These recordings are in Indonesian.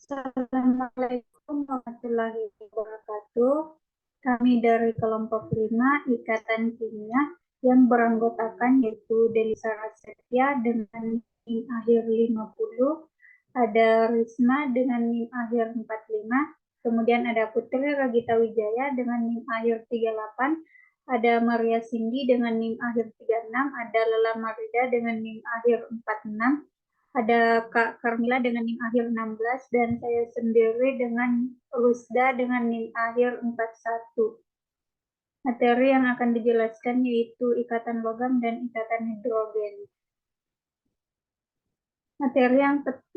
Assalamualaikum warahmatullahi wabarakatuh. Kami dari kelompok 5 Ikatan Kimia yang beranggotakan yaitu Deli Sarasetia dengan NIM akhir 50, ada Risma dengan NIM akhir 45, kemudian ada Putri Ragita Wijaya dengan NIM akhir 38, ada Maria Cindy dengan NIM akhir 36, ada Lela Marida dengan NIM akhir 46, ada Kak Carmila dengan NIM akhir 16, dan saya sendiri dengan Rusda dengan NIM akhir 41. Materi yang akan dijelaskan yaitu ikatan logam dan ikatan hidrogen. Materi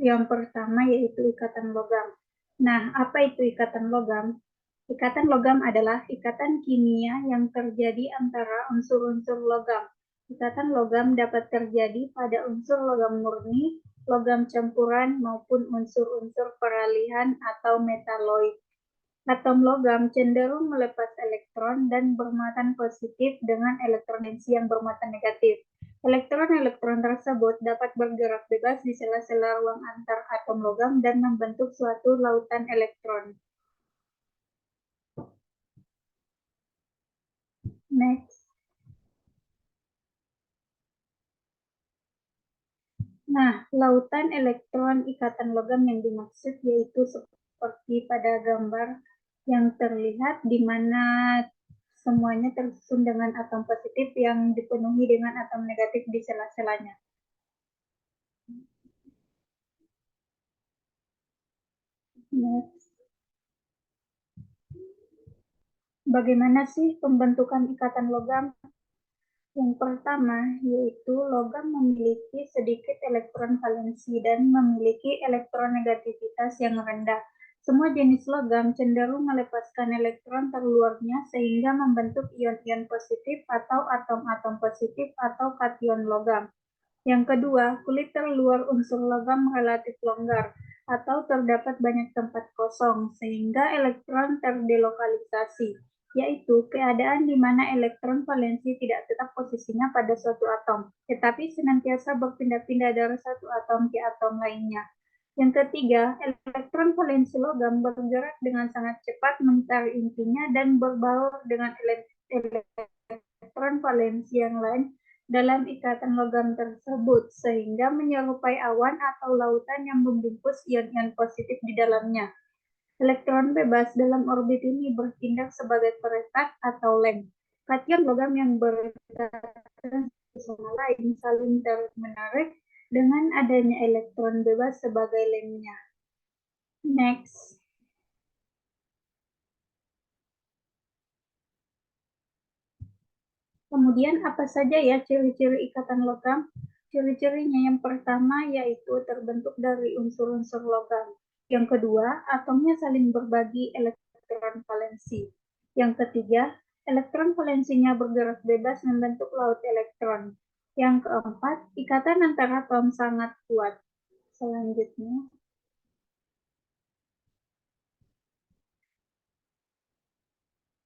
yang pertama yaitu ikatan logam. Nah, apa itu ikatan logam? Ikatan logam adalah ikatan kimia yang terjadi antara unsur-unsur logam. Ikatan logam dapat terjadi pada unsur logam murni, logam campuran, maupun unsur-unsur peralihan atau metaloid. Atom logam cenderung melepas elektron dan bermuatan positif dengan elektronensi yang bermuatan negatif. Elektron-elektron tersebut dapat bergerak bebas di sela-sela ruang antar atom logam dan membentuk suatu lautan elektron. Next. Nah, lautan elektron ikatan logam yang dimaksud yaitu seperti pada gambar yang terlihat di mana semuanya tersusun dengan atom positif yang dipenuhi dengan atom negatif di sela-selanya. Next. Bagaimana sih pembentukan ikatan logam? Yang pertama, yaitu logam memiliki sedikit elektron valensi dan memiliki elektronegativitas yang rendah. Semua jenis logam cenderung melepaskan elektron terluarnya sehingga membentuk ion-ion positif atau atom-atom positif atau kation logam. Yang kedua, kulit terluar unsur logam relatif longgar atau terdapat banyak tempat kosong sehingga elektron terdelokalisasi, yaitu keadaan di mana elektron valensi tidak tetap posisinya pada suatu atom, tetapi senantiasa berpindah-pindah dari satu atom ke atom lainnya. Yang ketiga, elektron valensi logam bergerak dengan sangat cepat mencari intinya dan berbaur dengan elektron valensi yang lain dalam ikatan logam tersebut, sehingga menyerupai awan atau lautan yang membungkus ion-ion positif di dalamnya. Elektron bebas dalam orbit ini bertindak sebagai perekat atau lem. Kation logam yang berdekatan sama lain saling tarik-menarik dengan adanya elektron bebas sebagai lemnya. Next. Kemudian apa saja ya ciri-ciri ikatan logam? Ciri-cirinya yang pertama yaitu terbentuk dari unsur-unsur logam. Yang kedua, atomnya saling berbagi elektron valensi. Yang ketiga, elektron valensinya bergerak bebas membentuk laut elektron. Yang keempat, ikatan antara atom sangat kuat. Selanjutnya,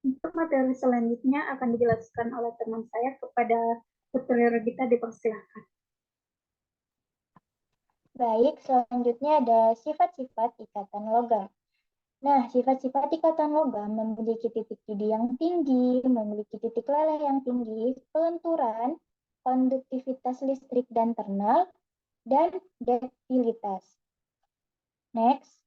untuk materi selanjutnya akan dijelaskan oleh teman saya. Kepada Putri Regita dipersilahkan. Baik, selanjutnya ada sifat-sifat ikatan logam. Nah, sifat-sifat ikatan logam memiliki titik didih yang tinggi, memiliki titik leleh yang tinggi, pelenturan, konduktivitas listrik dan thermal, dan duktilitas. Next.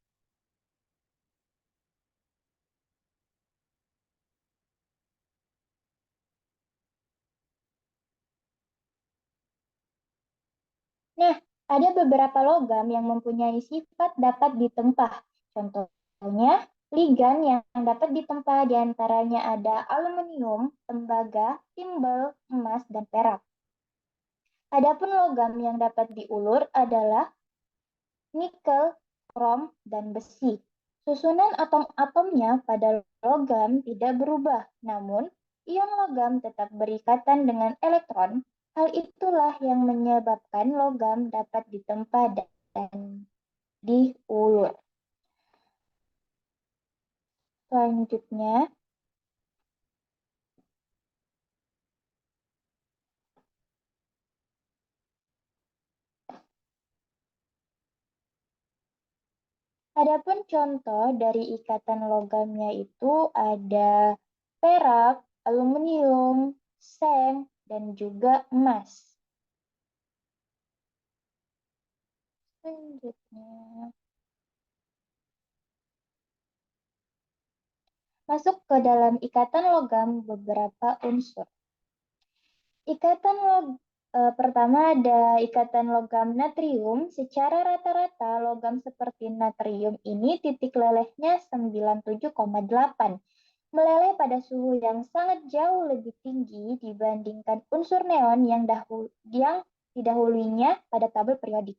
Nah, ada beberapa logam yang mempunyai sifat dapat ditempah. Contohnya, ligan yang dapat ditempah diantaranya ada aluminium, tembaga, timbel, emas, dan perak. Adapun logam yang dapat diulur adalah nikel, krom, dan besi. Susunan atom-atomnya pada logam tidak berubah, namun ion logam tetap berikatan dengan elektron. Hal itulah yang menyebabkan logam dapat ditempa dan diulur. Selanjutnya, Adapun contoh dari ikatan logamnya itu ada perak, aluminium, seng, dan juga emas. Selanjutnya, masuk ke dalam ikatan logam beberapa unsur. Pertama ada ikatan logam natrium. Secara rata-rata logam seperti natrium ini titik lelehnya 97,8. Meleleh pada suhu yang sangat jauh lebih tinggi dibandingkan unsur neon yang didahulunya pada tabel periodik.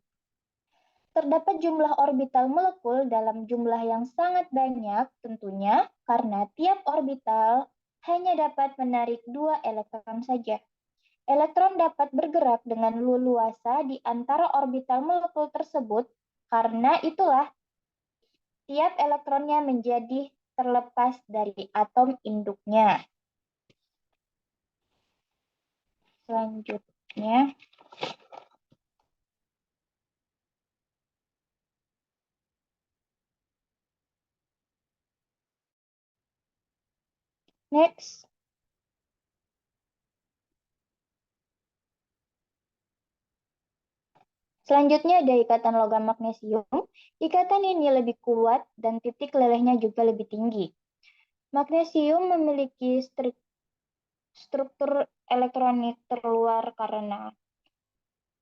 Terdapat jumlah orbital molekul dalam jumlah yang sangat banyak tentunya karena tiap orbital hanya dapat menarik 2 elektron saja. Elektron dapat bergerak dengan leluasa di antara orbital molekul tersebut, karena itulah tiap elektronnya menjadi terlepas dari atom induknya. Selanjutnya, next. Selanjutnya ada ikatan logam magnesium. Ikatan ini lebih kuat dan titik lelehnya juga lebih tinggi. Magnesium memiliki struktur elektronik terluar karena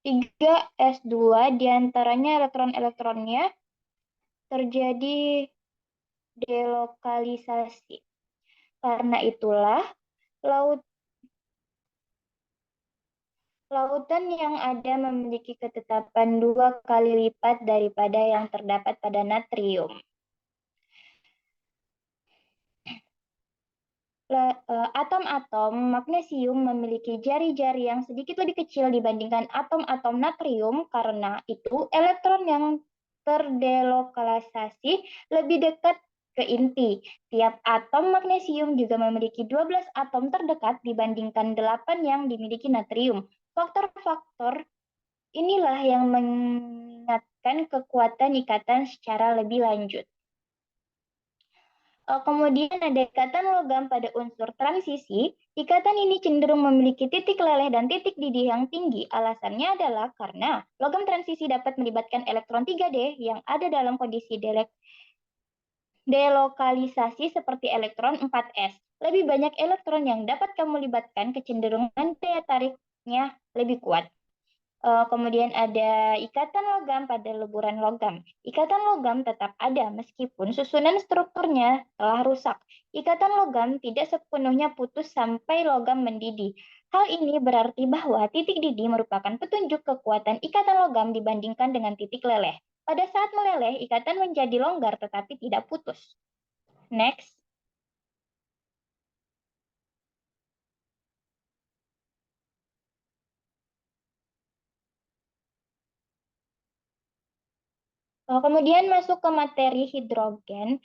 3s2, diantaranya elektron-elektronnya terjadi delokalisasi. Karena itulah, lautan yang ada memiliki ketetapan 2 kali lipat daripada yang terdapat pada natrium. Atom-atom magnesium memiliki jari-jari yang sedikit lebih kecil dibandingkan atom-atom natrium, karena itu elektron yang terdelokalisasi lebih dekat ke inti. Tiap atom magnesium juga memiliki 12 atom terdekat dibandingkan 8 yang dimiliki natrium. Faktor-faktor inilah yang mengingatkan kekuatan ikatan secara lebih lanjut. Kemudian ada ikatan logam pada unsur transisi. Ikatan ini cenderung memiliki titik leleh dan titik didih yang tinggi. Alasannya adalah karena logam transisi dapat melibatkan elektron 3D yang ada dalam kondisi delokalisasi seperti elektron 4s. Lebih banyak elektron yang dapat kamu libatkan, kecenderungan daya tariknya lebih kuat. Kemudian ada ikatan logam pada leburan logam. Ikatan logam tetap ada meskipun susunan strukturnya telah rusak. Ikatan logam tidak sepenuhnya putus sampai logam mendidih. Hal ini berarti bahwa titik didih merupakan petunjuk kekuatan ikatan logam dibandingkan dengan titik leleh. Pada saat meleleh, ikatan menjadi longgar tetapi tidak putus. Next. Kemudian masuk ke materi hidrogen.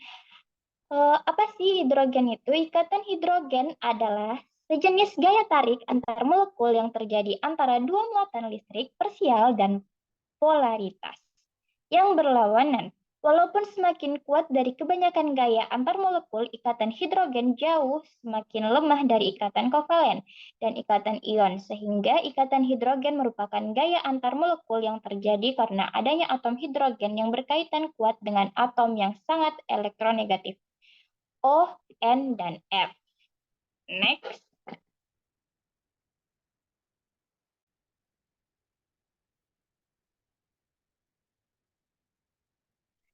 Apa sih hidrogen itu? Ikatan hidrogen adalah sejenis gaya tarik antar molekul yang terjadi antara dua muatan listrik parsial dan polaritas yang berlawanan. Walaupun semakin kuat dari kebanyakan gaya antar molekul, ikatan hidrogen jauh semakin lemah dari ikatan kovalen dan ikatan ion, sehingga ikatan hidrogen merupakan gaya antar molekul yang terjadi karena adanya atom hidrogen yang berkaitan kuat dengan atom yang sangat elektronegatif. O, N, dan F. Next.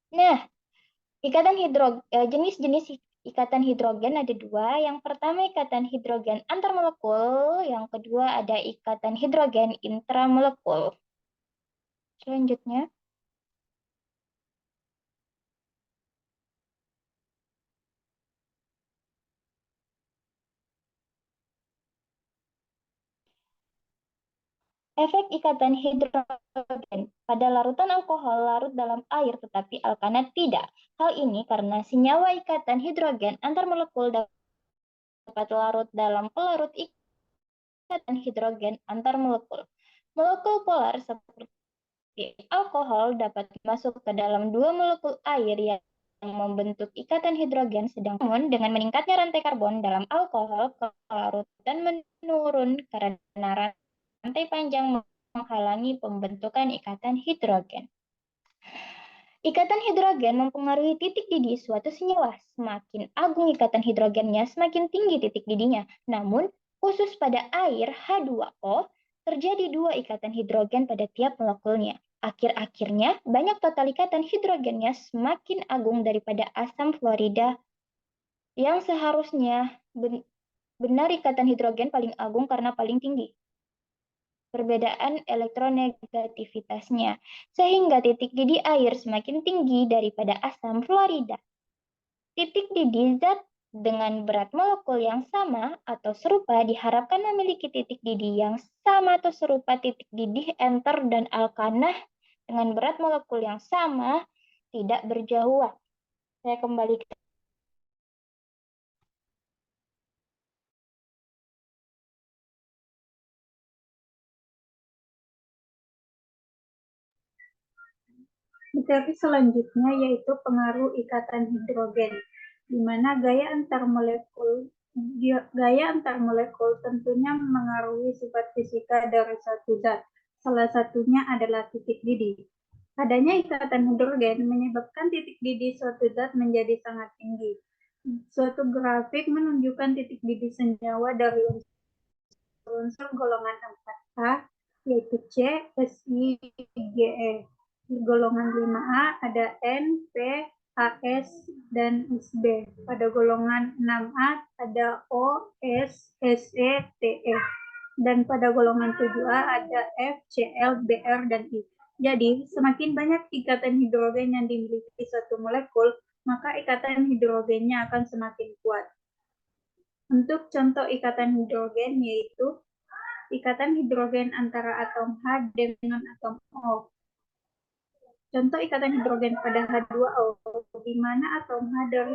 Nah, jenis-jenis ikatan hidrogen ada dua. Yang pertama ikatan hidrogen antar molekul, yang kedua ada ikatan hidrogen intramolekul. Selanjutnya, efek ikatan hidrogen. Pada larutan alkohol larut dalam air tetapi alkana tidak. Hal ini karena senyawa ikatan hidrogen antar molekul dapat larut dalam pelarut ikatan hidrogen antar molekul. Molekul polar seperti alkohol dapat masuk ke dalam dua molekul air yang membentuk ikatan hidrogen, sedangkan dengan meningkatnya rantai karbon dalam alkohol, kelarutan menurun karena rantai panjang menghalangi pembentukan ikatan hidrogen. Ikatan hidrogen mempengaruhi titik didih suatu senyawa. Semakin agung ikatan hidrogennya, semakin tinggi titik didihnya. Namun, khusus pada air H2O, terjadi dua ikatan hidrogen pada tiap molekulnya. Akhir-akhirnya, banyak total ikatan hidrogennya semakin agung daripada asam fluorida yang seharusnya benar ikatan hidrogen paling agung karena paling tinggi perbedaan elektronegativitasnya, sehingga titik didih air semakin tinggi daripada asam fluorida. Titik didih zat dengan berat molekul yang sama atau serupa diharapkan memiliki titik didih yang sama atau serupa titik didih enter dan alkanah dengan berat molekul yang sama tidak berjauhan. Saya kembali ke Materi selanjutnya yaitu pengaruh ikatan hidrogen, di mana gaya antar molekul tentunya mengaruhi sifat fisika dari satu zat. Salah satunya adalah titik didih. Adanya ikatan hidrogen menyebabkan titik didih suatu zat menjadi sangat tinggi. Suatu grafik menunjukkan titik didih senyawa dari unsur golongan 4A, yaitu C, Si, Ge. Di golongan 5A ada N, P, AS, dan SB. Pada golongan 6A ada O, S, Se, Te. Dan pada golongan 7A ada F, Cl, Br, dan I. Jadi, semakin banyak ikatan hidrogen yang dimiliki suatu molekul, maka ikatan hidrogennya akan semakin kuat. Untuk contoh ikatan hidrogen yaitu ikatan hidrogen antara atom H dengan atom O. Contoh ikatan hidrogen pada H2O, di mana atom H dari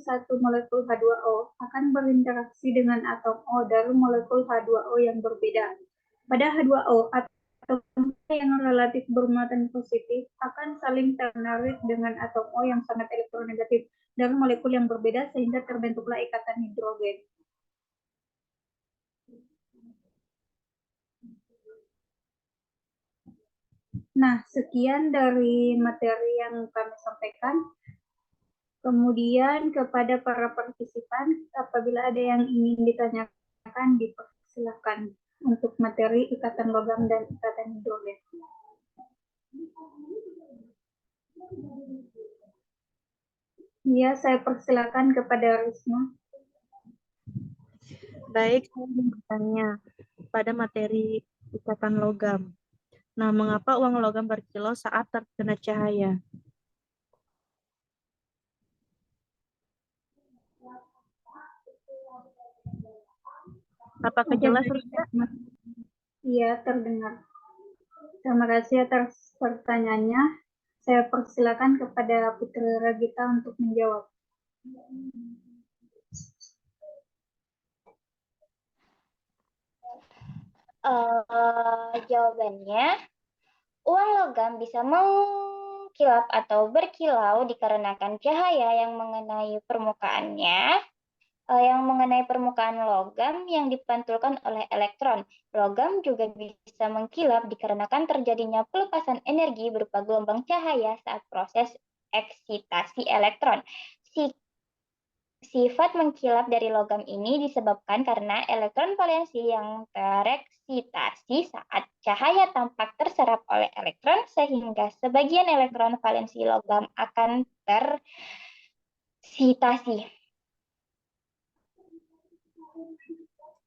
satu molekul H2O akan berinteraksi dengan atom O dari molekul H2O yang berbeda. Pada H2O, atom H yang relatif bermuatan positif akan saling ternarik dengan atom O yang sangat elektronegatif dari molekul yang berbeda sehingga terbentuklah ikatan hidrogen. Nah, sekian dari materi yang kami sampaikan. Kemudian kepada para partisipan, apabila ada yang ingin ditanyakan, dipersilakan untuk materi ikatan logam dan ikatan hidrogen. Ya, saya persilakan kepada Risma. Baik, saya ingin bertanya pada materi ikatan logam. Nah, mengapa uang logam berkilau saat terkena cahaya? Apakah jelas, Rizka? Iya, terdengar. Terima kasih atas pertanyaannya. Saya persilakan kepada Putri Ragita untuk menjawab. Jawabannya, uang logam bisa mengkilap atau berkilau dikarenakan cahaya yang mengenai permukaannya, yang mengenai permukaan logam yang dipantulkan oleh elektron. Logam juga bisa mengkilap dikarenakan terjadinya pelepasan energi berupa gelombang cahaya saat proses eksitasi elektron. Sifat mengkilap dari logam ini disebabkan karena elektron valensi yang tereksitasi saat cahaya tampak terserap oleh elektron, sehingga sebagian elektron valensi logam akan tereksitasi.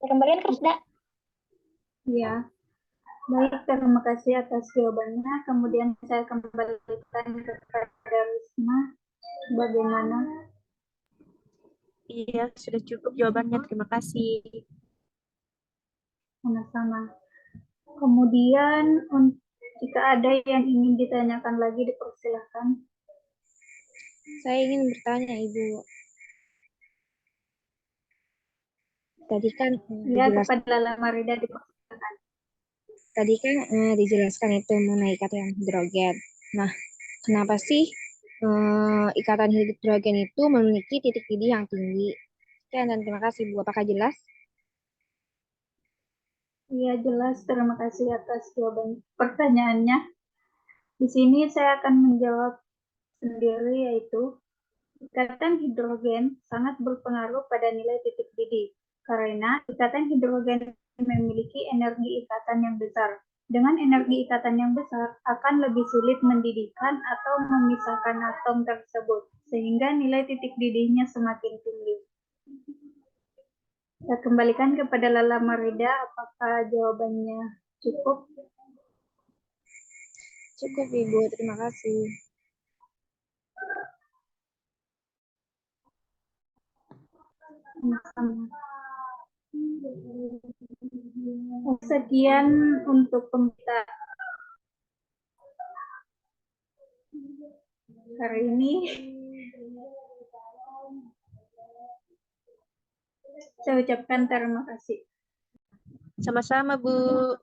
Kembalian ke Rusda. Ya, baik, terima kasih atas jawabannya. Kemudian saya kembalikan kepada Risma. Bagaimana? Iya, sudah cukup jawabannya. Terima kasih. Sama-sama. Kemudian, jika ada yang ingin ditanyakan lagi, dipersilahkan. Saya ingin bertanya, Ibu. Tadi kan Ya, dijelaskan. kepada Lala Marida dipersilakan. tadi kan dijelaskan itu mengenai ikatan hidrogen. Nah, kenapa sih ikatan hidrogen itu memiliki titik didih yang tinggi? Sekian dan terima kasih Bu. Apakah jelas? Iya, jelas. Terima kasih atas jawaban pertanyaannya. Di sini saya akan menjawab sendiri, yaitu ikatan hidrogen sangat berpengaruh pada nilai titik didih, karena ikatan hidrogen memiliki energi ikatan yang besar. Dengan energi ikatan yang besar, akan lebih sulit mendidihkan atau memisahkan atom tersebut, sehingga nilai titik didihnya semakin tinggi. Saya kembalikan kepada Lala Marida, apakah jawabannya cukup? Cukup Ibu, terima kasih. Sekian untuk pemberitaan hari ini. Saya ucapkan terima kasih. Sama-sama, Bu.